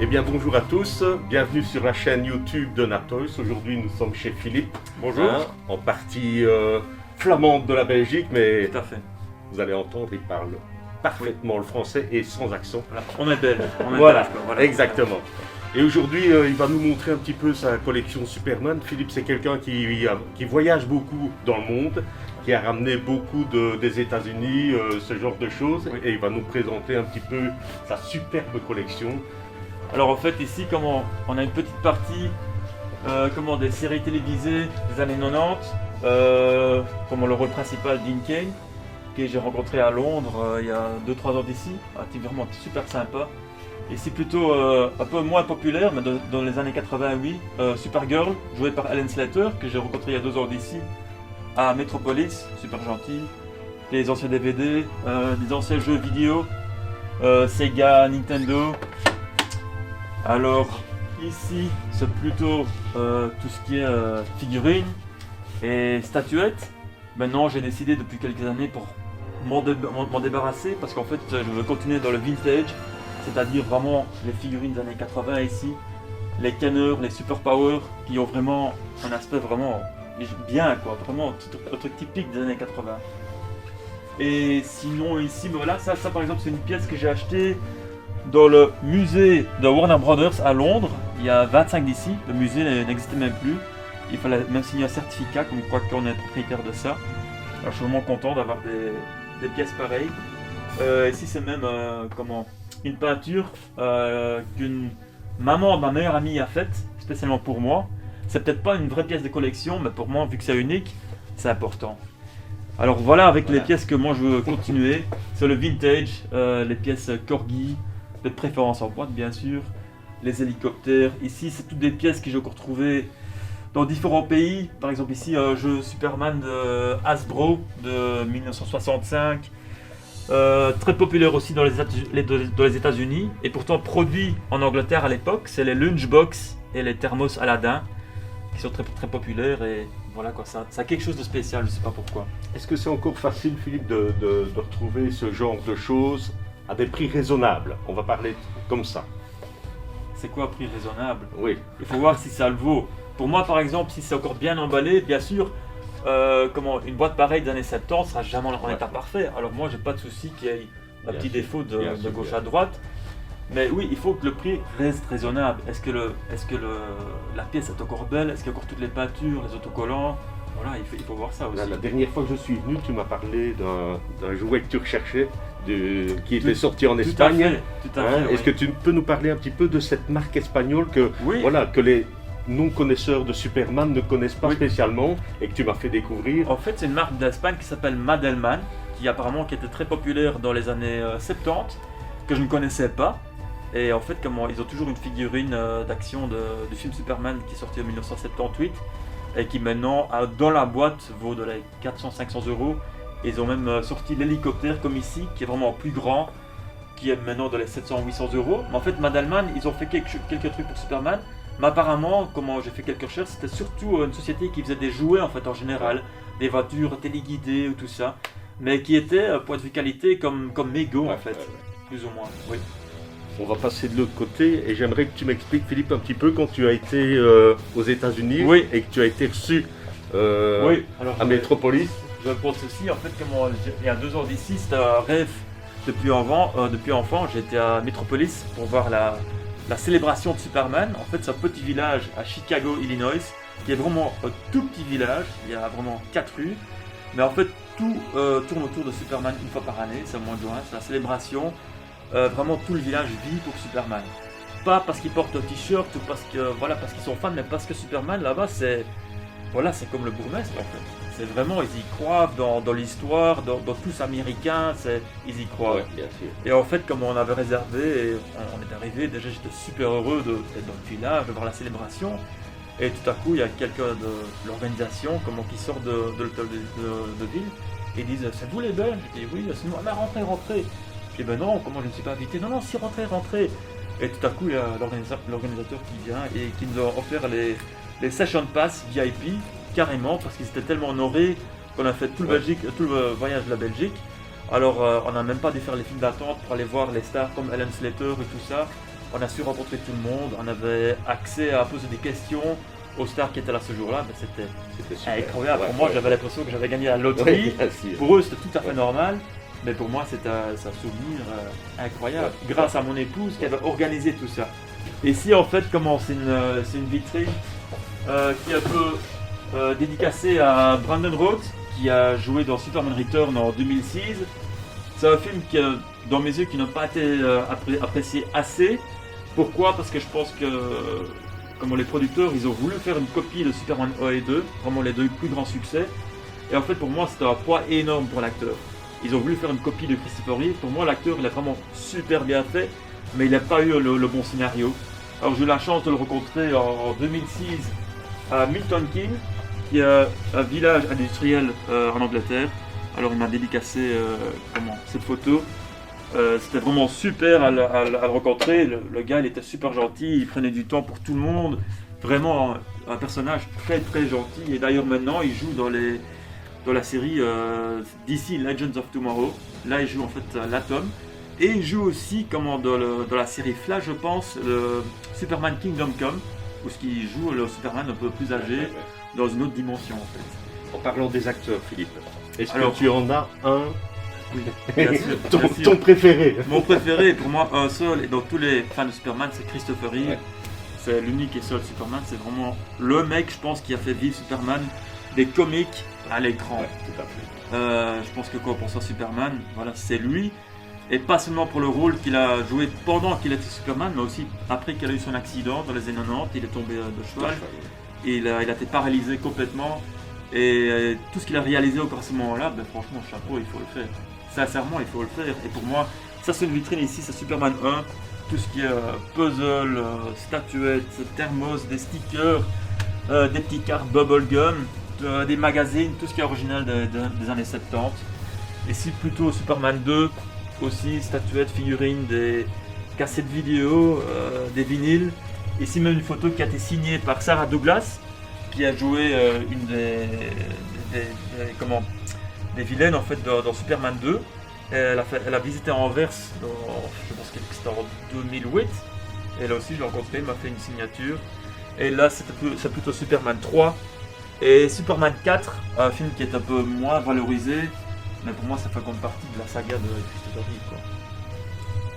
Eh bien bonjour à tous, bienvenue sur la chaîne YouTube de Natoys. Aujourd'hui nous sommes chez Philippe. Bonjour. En partie flamande de la Belgique, mais Tout à fait. vous allez entendre, il parle parfaitement le français et sans accent. Voilà. On est belge. Voilà, belge, quoi. Voilà. exactement. Et aujourd'hui il va nous montrer un petit peu sa collection Superman. Philippe c'est quelqu'un qui voyage beaucoup dans le monde, qui a ramené beaucoup des États-Unis, ce genre de choses. Oui. Et il va nous présenter un petit peu sa superbe collection. Alors en fait ici on a une petite partie des séries télévisées des années 90, comme le rôle principal Dean Cain, que j'ai rencontré à Londres il y a 2-3 ans d'ici, un type vraiment super sympa. Ici plutôt un peu moins populaire, mais dans les années 88, Supergirl, jouée par Ellen Slater, que j'ai rencontré il y a 2 ans d'ici, à Metropolis, super gentil. Les anciens DVD, des anciens jeux vidéo, Sega, Nintendo. Alors ici c'est plutôt tout ce qui est figurines et statuettes. Maintenant j'ai décidé depuis quelques années pour m'en débarrasser parce qu'en fait je veux continuer dans le vintage, c'est-à-dire vraiment les figurines des années 80 ici, les canneurs, les super power qui ont vraiment un aspect vraiment bien quoi, vraiment un truc typique des années 80. Et sinon ici, voilà, ça par exemple c'est une pièce que j'ai achetée dans le musée de Warner Brothers à Londres, il y a 25 d'ici, le musée n'existait même plus. Il fallait même signer un certificat comme quoi qu'on est propriétaire de ça. Alors je suis vraiment content d'avoir des pièces pareilles. Ici c'est même une peinture qu'une maman de ma meilleure amie a faite, spécialement pour moi. C'est peut-être pas une vraie pièce de collection, mais pour moi, vu que c'est unique, c'est important. Alors voilà, avec les pièces que moi je veux continuer, c'est le vintage, les pièces Corgi, de préférence en boîte bien sûr, les hélicoptères. Ici c'est toutes des pièces que j'ai encore trouvées dans différents pays. Par exemple ici un jeu Superman de Hasbro de 1965, très populaire aussi dans les États-Unis et pourtant produit en Angleterre à l'époque. C'est les Lunchbox et les Thermos Aladdin qui sont très, très populaires et voilà quoi, ça a quelque chose de spécial, je sais pas pourquoi. Est-ce que c'est encore facile, Philippe, de retrouver ce genre de choses à des prix raisonnables? On va parler comme ça. C'est quoi un prix raisonnable? Oui. Il faut voir si ça le vaut. Pour moi par exemple, si c'est encore bien emballé, bien sûr, une boîte pareille des années 70 sera jamais en état parfait. Alors moi j'ai pas de souci qu'il y ait un petit défaut de gauche à droite. Mais oui, il faut que le prix reste raisonnable. Est-ce que la pièce est encore belle? Est-ce qu'il y a encore toutes les peintures, les autocollants? Voilà, il faut voir ça aussi. La dernière fois que je suis venu, tu m'as parlé d'un jouet que tu recherchais, qui était sorti en Espagne. Tout à fait. Est-ce que tu peux nous parler un petit peu de cette marque espagnole que les non-connaisseurs de Superman ne connaissent pas spécialement et que tu m'as fait découvrir? En fait, c'est une marque d'Espagne qui s'appelle Madelman, qui était très populaire dans les années 70, que je ne connaissais pas. Et en fait, ils ont toujours une figurine d'action du film Superman qui est sorti en 1978 et qui maintenant, dans la boîte, vaut de les 400-500 €. Ils ont même sorti l'hélicoptère comme ici, qui est vraiment plus grand, qui est maintenant dans les 700-800 €. Mais en fait, Madelman, ils ont fait quelques trucs pour Superman. Mais apparemment, j'ai fait quelques recherches, c'était surtout une société qui faisait des jouets en fait en général, des voitures téléguidées ou tout ça, mais qui étaient, point de vue qualité, comme Mego en fait, plus ou moins. Oui. On va passer de l'autre côté et j'aimerais que tu m'expliques, Philippe, un petit peu quand tu as été aux États-Unis et que tu as été reçu à Metropolis. Je pense aussi, en fait, il y a 2 ans d'ici, c'était un rêve depuis enfant. J'étais à Metropolis pour voir la célébration de Superman. En fait, c'est un petit village à Chicago, Illinois, qui est vraiment un tout petit village. Il y a vraiment 4 rues. Mais en fait, tout tourne autour de Superman une fois par année. C'est au mois de juin, c'est la célébration. Vraiment tout le village vit pour Superman. Pas parce qu'ils portent un t-shirt ou parce qu'ils sont fans, mais parce que Superman là-bas c'est comme le bourgmestre en fait. C'est vraiment, ils y croient dans l'histoire, dans tous américains, ils y croient. Ouais, bien sûr. Et en fait, comme on avait réservé, et on est arrivé, déjà j'étais super heureux d'être dans le village, de voir la célébration. Et tout à coup, il y a quelqu'un de l'organisation qui sort de l'hôtel de ville et ils disent c'est vous les Belges? Je dis oui, c'est nous. Ah ben rentrez. Je dis ben non, comment je ne suis pas invité? Non, si rentrez. Et tout à coup, il y a l'organisateur qui vient et qui nous a offert les Session Pass VIP, carrément, parce qu'ils étaient tellement honorés qu'on a fait tout le voyage de la Belgique. Alors, on n'a même pas dû faire les files d'attente pour aller voir les stars comme Ellen Slater et tout ça. On a su rencontrer tout le monde, on avait accès à poser des questions aux stars qui étaient là ce jour-là. Ben, c'était super. incroyable. Ouais, pour moi, ouais. j'avais l'impression que j'avais gagné la loterie. Oui, bien sûr. Pour eux, c'était tout à fait normal. Mais pour moi, c'est un souvenir incroyable. Ouais. Grâce à mon épouse qui avait organisé tout ça. Et ici, en fait, comment c'est une vitrine qui est un peu dédicacée à Brandon Routh, qui a joué dans Superman Return en 2006. C'est un film qui, dans mes yeux, qui n'a pas été apprécié assez. Pourquoi? Parce que je pense que comme les producteurs, ils ont voulu faire une copie de Superman 1 et 2, vraiment les deux plus grands succès. Et en fait, pour moi, c'était un poids énorme pour l'acteur. Ils ont voulu faire une copie de Christopher Reeve. Pour moi, l'acteur, il a vraiment super bien fait, mais il n'a pas eu le bon scénario. Alors, j'ai eu la chance de le rencontrer en 2006 à Milton Keynes, qui est un village industriel en Angleterre. Alors, il m'a dédicacé cette photo. C'était vraiment super à le rencontrer. Le gars, il était super gentil, il prenait du temps pour tout le monde. Vraiment un personnage très très gentil. Et d'ailleurs, maintenant, il joue dans la série DC Legends of Tomorrow. Là, il joue en fait l'Atom. Et il joue aussi dans la série Flash, je pense, le Superman Kingdom Come, où il joue le Superman un peu plus âgé, dans une autre dimension en fait. En parlant des acteurs, Philippe, est-ce Alors, que tu en as un Oui, bien sûr, bien sûr. ton préféré? Mon préféré, pour moi, un seul, et dans tous les fans de Superman, c'est Christopher Reeve. Ouais. C'est l'unique et seul Superman. C'est vraiment le mec, je pense, qui a fait vivre Superman des comics à l'écran. Ouais, tout à fait. Je pense que quand on pense à Superman, voilà, c'est lui. Et pas seulement pour le rôle qu'il a joué pendant qu'il était Superman, mais aussi après qu'il a eu son accident dans les années 90, il est tombé de cheval. Et il a été paralysé complètement. Et tout ce qu'il a réalisé encore à ce moment-là, ben, franchement, chapeau, il faut le faire. Sincèrement, il faut le faire. Et pour moi, ça c'est une vitrine ici, c'est Superman 1. Tout ce qui est puzzle, statuettes, thermos, des stickers, des petits cartes bubblegum, des magazines, tout ce qui est original des années 70. Ici plutôt Superman 2, aussi statuettes, figurines, des cassettes vidéo, des vinyles. Ici même une photo qui a été signée par Sarah Douglas, qui a joué une des vilaines en fait dans Superman 2. Elle a visité Anvers, je pense que c'était en 2008. Et là aussi je l'ai rencontré, elle m'a fait une signature. Et là c'est plutôt Superman 3 et Superman 4, un film qui est un peu moins valorisé, mais pour moi ça fait comme partie de la saga de Christopher Reeve, quoi.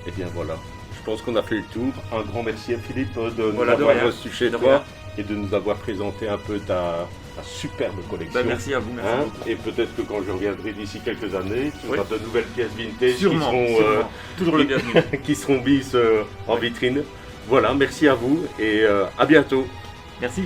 Et bien voilà, je pense qu'on a fait le tour. Un grand merci à Philippe de nous Voilà, de avoir rien. reçu chez De toi rien. et de nous avoir présenté un peu ta superbe collection. Ben, merci à vous, merci beaucoup. Et peut-être que quand je reviendrai d'ici quelques années, tu Oui. auras de nouvelles pièces vintage Sûrement, qui sûrement. Toujours le bienvenu. qui seront mises en vitrine. Voilà, merci à vous et à bientôt. Merci.